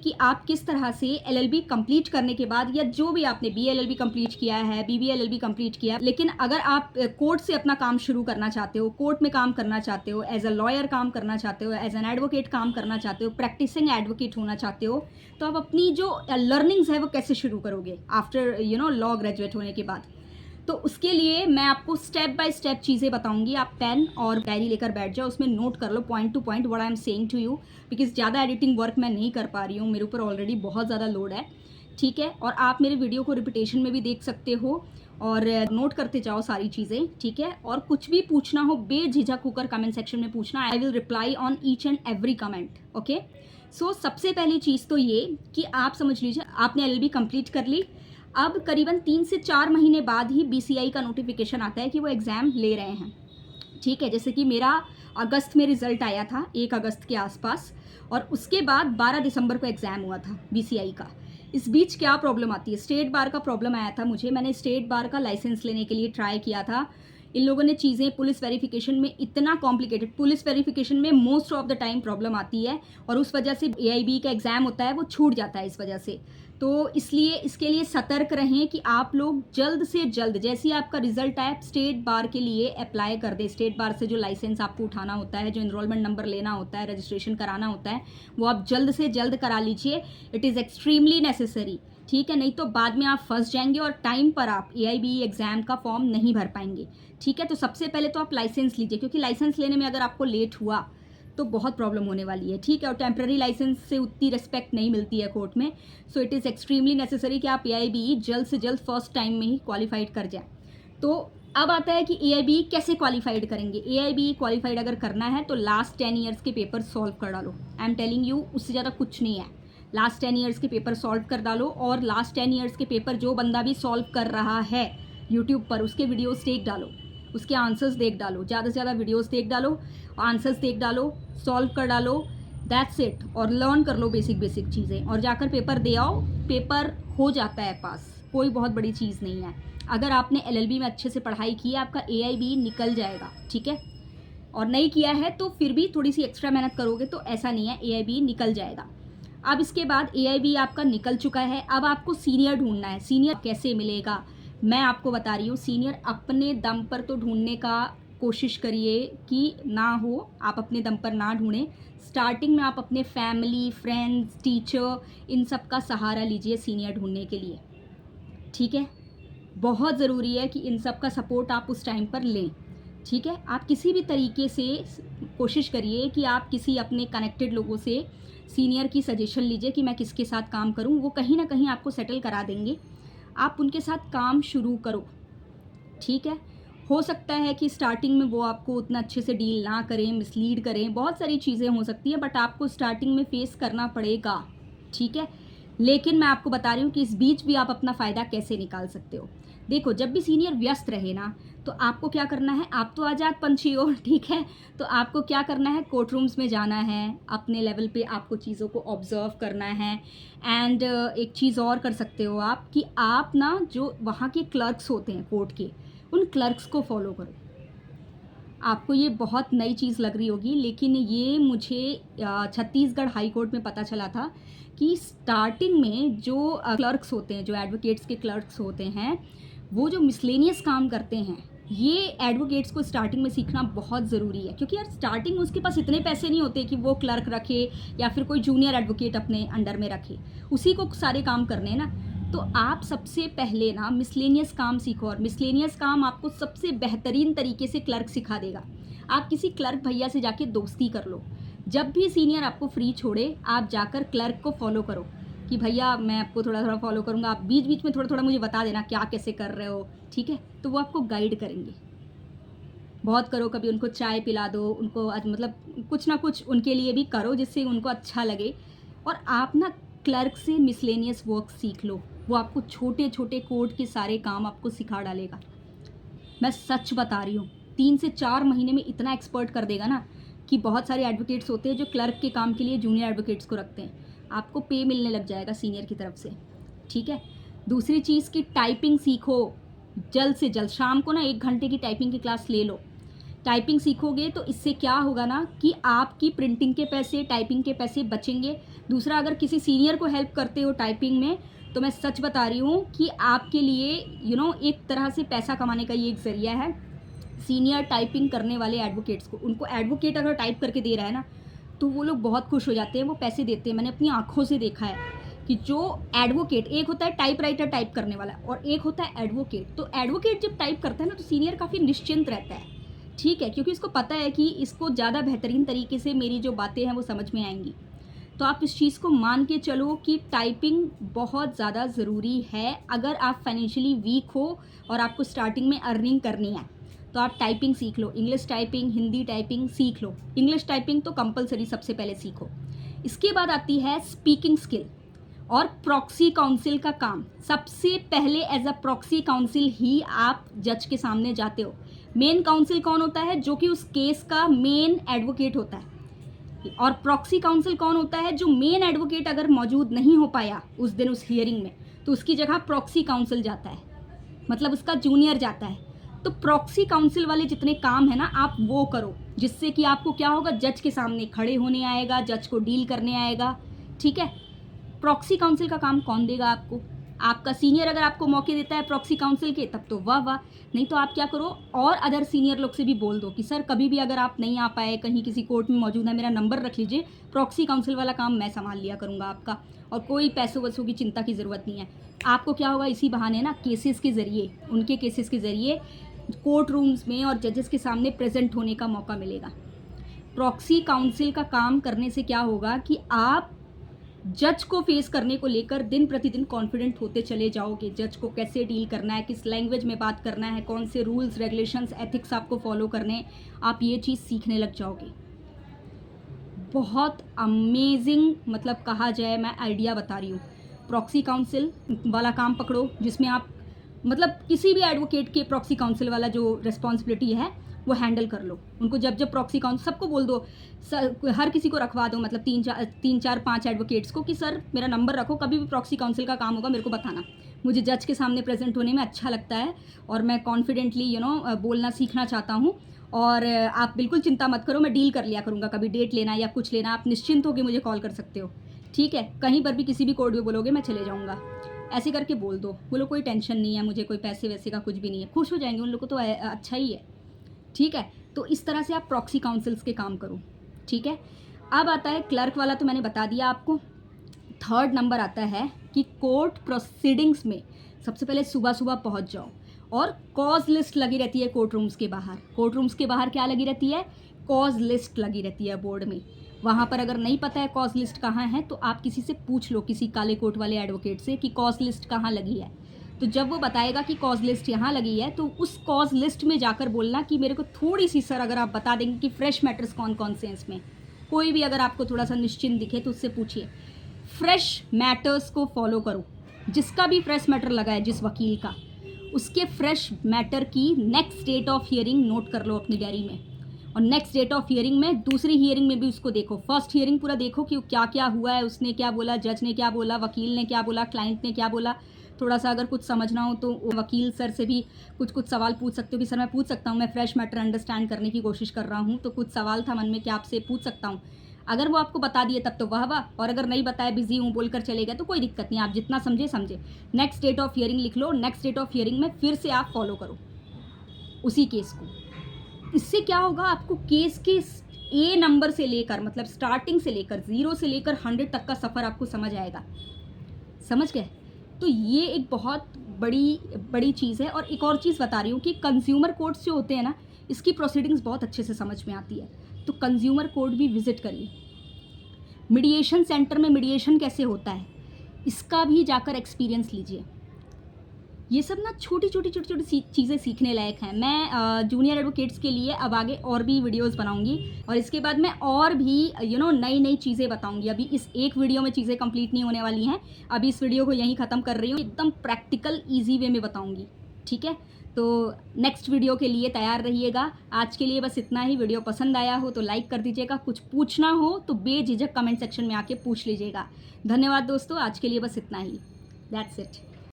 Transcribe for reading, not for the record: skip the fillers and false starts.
कि आप किस तरह से एलएलबी कंप्लीट करने के बाद, या जो भी आपने बीएलएलबी कंप्लीट किया है, बीबीएलएलबी कंप्लीट किया, लेकिन अगर आप कोर्ट से अपना काम शुरू करना चाहते हो, कोर्ट में काम करना चाहते हो, एज अ लॉयर काम करना चाहते हो, एज एन एडवोकेट काम करना चाहते हो, प्रैक्टिसिंग एडवोकेट होना चाहते हो, तो आप अपनी जो लर्निंग्स है वो कैसे शुरू करोगे आफ्टर लॉ ग्रेजुएट होने के बाद। तो उसके लिए मैं आपको स्टेप बाय स्टेप चीज़ें बताऊंगी। आप पेन और डायरी लेकर बैठ जाओ, उसमें नोट कर लो point to point what I am saying to you, because ज़्यादा एडिटिंग वर्क मैं नहीं कर पा रही हूँ, मेरे ऊपर ऑलरेडी बहुत ज़्यादा लोड है। ठीक है, और आप मेरे वीडियो को रिपीटेशन में भी देख सकते हो और नोट करते जाओ सारी चीज़ें। ठीक है, और कुछ भी पूछना हो बेझिझक होकर कमेंट सेक्शन में पूछना, I will reply on each and every comment. Okay, so सबसे पहली चीज़ तो ये कि आप समझ लीजिए आपने एलएलबी कंप्लीट कर ली। अब करीबन 3 से 4 महीने बाद ही बीसीआई का नोटिफिकेशन आता है कि वो एग्ज़ाम ले रहे हैं। ठीक है, जैसे कि मेरा अगस्त में रिजल्ट आया था, 1 अगस्त के आसपास, और उसके बाद 12 दिसंबर को एग्ज़ाम हुआ था बीसीआई का। इस बीच क्या प्रॉब्लम आती है, स्टेट बार का प्रॉब्लम आया था मुझे। मैंने स्टेट बार का लाइसेंस लेने के लिए ट्राई किया था। इन लोगों ने चीज़ें पुलिस वेरिफिकेशन में इतना कॉम्प्लिकेटेड, पुलिस वेरिफिकेशन में most of the time problem आती है, और उस वजह से एआईबी का एग्ज़ाम होता है वो छूट जाता है इस वजह से। तो इसलिए इसके लिए सतर्क रहें कि आप लोग जल्द से जल्द, जैसे ही आपका रिजल्ट आए, स्टेट बार के लिए अप्लाई कर दें। स्टेट बार से जो लाइसेंस आपको उठाना होता है, जो इनरोलमेंट नंबर लेना होता है, रजिस्ट्रेशन कराना होता है, वो आप जल्द से जल्द करा लीजिए। It is extremely necessary. ठीक है, नहीं तो बाद में आप फंस जाएंगे और टाइम पर आप एआईबी एग्ज़ाम का फॉर्म नहीं भर पाएंगे। ठीक है, तो सबसे पहले तो आप लाइसेंस लीजिए, क्योंकि लाइसेंस लेने में अगर आपको लेट हुआ तो बहुत प्रॉब्लम होने वाली है। ठीक है, और टेम्प्रेरी लाइसेंस से उतनी रिस्पेक्ट नहीं मिलती है कोर्ट में। So it is extremely necessary कि आप एआईबी जल्द से जल्द फर्स्ट टाइम में ही क्वालिफाइड कर जाए। तो अब आता है कि एआईबी कैसे क्वालिफाइड करेंगे। एआईबी क्वालिफाइड अगर करना है तो लास्ट 10 ईयर्स के पेपर सॉल्व कर डालो। आई एम टेलिंग यू, उससे ज़्यादा कुछ नहीं है। लास्ट 10 ईयर्स के पेपर सॉल्व कर डालो, और लास्ट 10 ईयर्स के पेपर जो बंदा भी सॉल्व कर रहा है यूट्यूब पर, उसके वीडियोस देख डालो, उसके आंसर्स देख डालो, ज़्यादा से ज़्यादा वीडियोस देख डालो, आंसर्स देख डालो, सॉल्व कर डालो, दैट्स इट। और लर्न कर लो बेसिक बेसिक चीज़ें, और जाकर पेपर दे आओ। पेपर हो जाता है पास, कोई बहुत बड़ी चीज़ नहीं है। अगर आपने एलएलबी में अच्छे से पढ़ाई की है, आपका एआईबी निकल जाएगा। ठीक है, और नहीं किया है तो फिर भी थोड़ी सी एक्स्ट्रा मेहनत करोगे तो ऐसा नहीं है, एआईबी निकल जाएगा। अब इसके बाद एआईबी आपका निकल चुका है, अब आपको सीनियर ढूंढना है। सीनियर कैसे मिलेगा मैं आपको बता रही हूँ। सीनियर अपने दम पर तो ढूंढने का कोशिश करिए कि ना हो, आप अपने दम पर ना ढूंढें। स्टार्टिंग में आप अपने फैमिली, फ्रेंड्स, टीचर, इन सब का सहारा लीजिए सीनियर ढूंढने के लिए। ठीक है, बहुत ज़रूरी है कि इन सब का सपोर्ट आप उस टाइम पर लें। ठीक है, आप किसी भी तरीके से कोशिश करिए कि आप किसी अपने कनेक्टेड लोगों से सीनियर की सजेशन लीजिए कि मैं किसके साथ काम करूं। वो कहीं ना कहीं आपको सेटल करा देंगे, आप उनके साथ काम शुरू करो। ठीक है, हो सकता है कि स्टार्टिंग में वो आपको उतना अच्छे से डील ना करें, मिसलीड करें, बहुत सारी चीज़ें हो सकती हैं, बट आपको स्टार्टिंग में फेस करना पड़ेगा। ठीक है, लेकिन मैं आपको बता रही हूँ कि इस बीच भी आप अपना फ़ायदा कैसे निकाल सकते हो। देखो, जब भी सीनियर व्यस्त रहे ना, तो आपको क्या करना है, आप तो आज़ाद पंछी हो। ठीक है, तो आपको क्या करना है, कोर्ट रूम्स में जाना है, अपने लेवल पे आपको चीज़ों को ऑब्जर्व करना है। एंड एक चीज़ और कर सकते हो आप कि आप ना जो वहाँ के क्लर्क्स होते हैं कोर्ट के, उन क्लर्क्स को फॉलो करो। आपको ये बहुत नई चीज़ लग रही होगी, लेकिन ये मुझे छत्तीसगढ़ हाई कोर्ट में पता चला था कि स्टार्टिंग में जो क्लर्क्स होते हैं, जो एडवोकेट्स के क्लर्क्स होते हैं, वो जो मिसलेनियस काम करते हैं, ये एडवोकेट्स को स्टार्टिंग में सीखना बहुत ज़रूरी है। क्योंकि यार स्टार्टिंग में उसके पास इतने पैसे नहीं होते कि वो क्लर्क रखे या फिर कोई जूनियर एडवोकेट अपने अंडर में रखे, उसी को सारे काम करने हैं ना। तो आप सबसे पहले ना मिसलेनियस काम सीखो, और मिसलेनियस काम आपको सबसे बेहतरीन तरीके से क्लर्क सिखा देगा। आप किसी क्लर्क भैया से जाके दोस्ती कर लो। जब भी सीनियर आपको फ्री छोड़े, आप जाकर क्लर्क को फॉलो करो कि भैया मैं आपको थोड़ा थोड़ा फॉलो करूँगा, आप बीच बीच में थोड़ा थोड़ा मुझे बता देना क्या कैसे कर रहे हो। ठीक है, तो वो आपको गाइड करेंगे। बहुत करो, कभी उनको चाय पिला दो, उनको मतलब कुछ ना कुछ उनके लिए भी करो जिससे उनको अच्छा लगे। और आप ना क्लर्क से मिसलेनियस वर्क सीख लो, वो आपको छोटे छोटे कोर्ट के सारे काम आपको सिखा डालेगा। मैं सच बता रही हूँ, 3 से 4 महीने में इतना एक्सपर्ट कर देगा ना कि बहुत सारे एडवोकेट्स होते हैं जो क्लर्क के काम के लिए जूनियर एडवोकेट्स को रखते हैं, आपको पे मिलने लग जाएगा सीनियर की तरफ से। ठीक है, दूसरी चीज़ की टाइपिंग सीखो जल्द से जल्द। शाम को ना 1 घंटे की टाइपिंग की क्लास ले लो। टाइपिंग सीखोगे तो इससे क्या होगा ना कि आपकी प्रिंटिंग के पैसे, टाइपिंग के पैसे बचेंगे। दूसरा, अगर किसी सीनियर को हेल्प करते हो टाइपिंग में, तो मैं सच बता रही हूँ कि आपके लिए एक तरह से पैसा कमाने का ये एक ज़रिया है। सीनियर टाइपिंग करने वाले एडवोकेट्स को, उनको एडवोकेट अगर टाइप करके दे रहा है ना, तो वो लोग बहुत खुश हो जाते हैं, वो पैसे देते हैं। मैंने अपनी आँखों से देखा है कि जो एडवोकेट, एक होता है टाइप राइटर टाइप करने वाला और एक होता है एडवोकेट। तो एडवोकेट जब टाइप करता है ना, तो सीनियर काफ़ी निश्चिंत रहता है, ठीक है, क्योंकि उसको पता है कि इसको ज़्यादा बेहतरीन तरीके से मेरी जो बातें हैं वो समझ में आएंगी। तो आप इस चीज़ को मान के चलो कि टाइपिंग बहुत ज़्यादा ज़रूरी है। अगर आप फाइनेंशियली वीक हो और आपको स्टार्टिंग में अर्निंग करनी है, तो आप टाइपिंग सीख लो। इंग्लिश टाइपिंग, हिंदी टाइपिंग सीख लो। इंग्लिश टाइपिंग तो कंपलसरी सबसे पहले सीखो। इसके बाद आती है स्पीकिंग स्किल और प्रॉक्सी काउंसिल का काम। सबसे पहले एज अ प्रॉक्सी काउंसिल ही आप जज के सामने जाते हो। मेन काउंसिल कौन होता है? जो कि उस केस का मेन एडवोकेट होता है। और प्रॉक्सी काउंसिल कौन होता है? जो मेन एडवोकेट अगर मौजूद नहीं हो पाया उस दिन उस हियरिंग में, तो उसकी जगह प्रॉक्सी काउंसिल जाता है, मतलब उसका जूनियर जाता है। तो प्रॉक्सी काउंसिल वाले जितने काम है ना, आप वो करो, जिससे कि आपको क्या होगा, जज के सामने खड़े होने आएगा, जज को डील करने आएगा, ठीक है। प्रॉक्सी काउंसिल का काम कौन देगा आपको? आपका सीनियर अगर आपको मौके देता है प्रॉक्सी काउंसिल के, तब तो वाह वाह। नहीं तो आप क्या करो, और अदर सीनियर लोग से भी बोल दो कि सर कभी भी अगर आप नहीं आ पाए, कहीं किसी कोर्ट में मौजूद है, मेरा नंबर रख लीजिए, प्रॉक्सी काउंसिल वाला काम मैं संभाल लिया करूँगा आपका, और कोई पैसों वैसों की चिंता की ज़रूरत नहीं है। आपको क्या होगा, इसी बहाने ना केसेस के ज़रिए, उनके केसेस के ज़रिए कोर्ट रूम्स में और जजेस के सामने प्रेजेंट होने का मौका मिलेगा। प्रॉक्सी काउंसिल का काम करने से क्या होगा कि आप जज को फेस करने को लेकर दिन प्रतिदिन कॉन्फिडेंट होते चले जाओगे। जज को कैसे डील करना है, किस लैंग्वेज में बात करना है, कौन से रूल्स, रेगुलेशंस, एथिक्स आपको फॉलो करने, आप ये चीज़ सीखने लग जाओगे। बहुत अमेजिंग, मतलब कहा जाए, मैं आइडिया बता रही हूँ। प्रॉक्सी काउंसिल वाला काम पकड़ो, जिसमें आप मतलब किसी भी एडवोकेट के प्रॉक्सी काउंसिल वाला जो रिस्पॉन्सिबिलिटी है वो हैंडल कर लो। उनको जब जब प्रॉक्सी काउंसिल, सबको बोल दो, हर किसी को रखवा दो, मतलब 3-4-5 एडवोकेट्स को, कि सर मेरा नंबर रखो, कभी भी प्रॉक्सी काउंसिल का काम होगा मेरे को बताना। मुझे जज के सामने प्रेजेंट होने में अच्छा लगता है और मैं कॉन्फिडेंटली बोलना सीखना चाहता हूँ। और आप बिल्कुल चिंता मत करो, मैं डील कर लिया करूँगा। कभी डेट लेना या कुछ लेना, आप निश्चिंत होकर मुझे कॉल कर सकते हो, ठीक है। कहीं पर भी किसी भी कोर्ट में बोलोगे मैं चले जाऊँगा, ऐसे करके बोल दो। बोलो कोई टेंशन नहीं है मुझे, कोई पैसे वैसे का कुछ भी नहीं है। खुश हो जाएंगे, उन लोगों को तो अच्छा ही है, ठीक है। तो इस तरह से आप प्रॉक्सी काउंसिल्स के काम करो, ठीक है। अब आता है क्लर्क वाला, तो मैंने बता दिया आपको। थर्ड नंबर आता है कि कोर्ट प्रोसीडिंग्स में सबसे पहले सुबह सुबह पहुंच जाओ। और कॉज लिस्ट लगी रहती है कोर्ट रूम्स के बाहर। कोर्ट रूम्स के बाहर क्या लगी रहती है? कॉज लिस्ट लगी रहती है बोर्ड में। वहाँ पर अगर नहीं पता है कॉज लिस्ट कहाँ है, तो आप किसी से पूछ लो, किसी काले कोट वाले एडवोकेट से, कि कॉज लिस्ट कहाँ लगी है। तो जब वो बताएगा कि कॉज लिस्ट यहाँ लगी है, तो उस कॉज लिस्ट में जाकर बोलना कि मेरे को थोड़ी सी, सर अगर आप बता देंगे कि फ्रेश मैटर्स कौन कौन से हैं इसमें, कोई भी अगर आपको थोड़ा सा निश्चिंत दिखे तो उससे पूछिए। फ्रेश मैटर्स को फॉलो करो। जिसका भी फ्रेश मैटर लगा है, जिस वकील का, उसके फ्रेश मैटर की next date of hearing note कर लो अपनी डायरी में। और नेक्स्ट डेट ऑफ हियरिंग में, दूसरी हियरिंग में भी उसको देखो। फर्स्ट हियरिंग पूरा देखो कि क्या क्या हुआ है, उसने क्या बोला, जज ने क्या बोला, वकील ने क्या बोला, क्लाइंट ने क्या बोला। थोड़ा सा अगर कुछ समझना हो तो वकील सर से भी कुछ सवाल पूछ सकते हो कि सर मैं पूछ सकता हूँ, मैं फ्रेश मैटर अंडरस्टैंड करने की कोशिश कर रहा हूँ, तो कुछ सवाल था मन में, क्या आपसे पूछ सकता हूँ। अगर वो आपको बता दिए तब तो वाह वाह, और अगर नहीं बताया, बिजी हूँ बोलकर चले गए, तो कोई दिक्कत नहीं, आप जितना समझे समझे। नेक्स्ट डेट ऑफ हियरिंग लिख लो। नेक्स्ट डेट ऑफ हियरिंग में फिर से आप फॉलो करो उसी केस को। इससे क्या होगा, आपको केस के ए नंबर से लेकर, मतलब स्टार्टिंग से लेकर 0 से लेकर 100 तक का सफ़र आपको समझ आएगा। समझ गए? तो ये एक बहुत बड़ी चीज़ है। और एक और चीज़ बता रही हूँ कि कंज्यूमर कोर्ट्स जो होते हैं ना, इसकी प्रोसीडिंग्स बहुत अच्छे से समझ में आती है। तो कंज्यूमर कोर्ट भी विजिट करिए। मीडिएशन सेंटर में मीडिएशन कैसे होता है, इसका भी जाकर एक्सपीरियंस लीजिए। ये सब ना छोटी छोटी चीज़ें सीखने लायक हैं। मैं जूनियर एडवोकेट्स के लिए अब आगे और भी वीडियोस बनाऊंगी, और इसके बाद मैं और भी नई चीज़ें बताऊंगी। अभी इस एक वीडियो में चीज़ें कंप्लीट नहीं होने वाली हैं। अभी इस वीडियो को यहीं ख़त्म कर रही हूँ, एकदम प्रैक्टिकल ईजी वे में बताऊँगी, ठीक है। तो नेक्स्ट वीडियो के लिए तैयार रहिएगा। आज के लिए बस इतना ही। वीडियो पसंद आया हो तो लाइक कर दीजिएगा। कुछ पूछना हो तो बेझिझक कमेंट सेक्शन में आके पूछ लीजिएगा। धन्यवाद दोस्तों, आज के लिए बस इतना ही। That's it.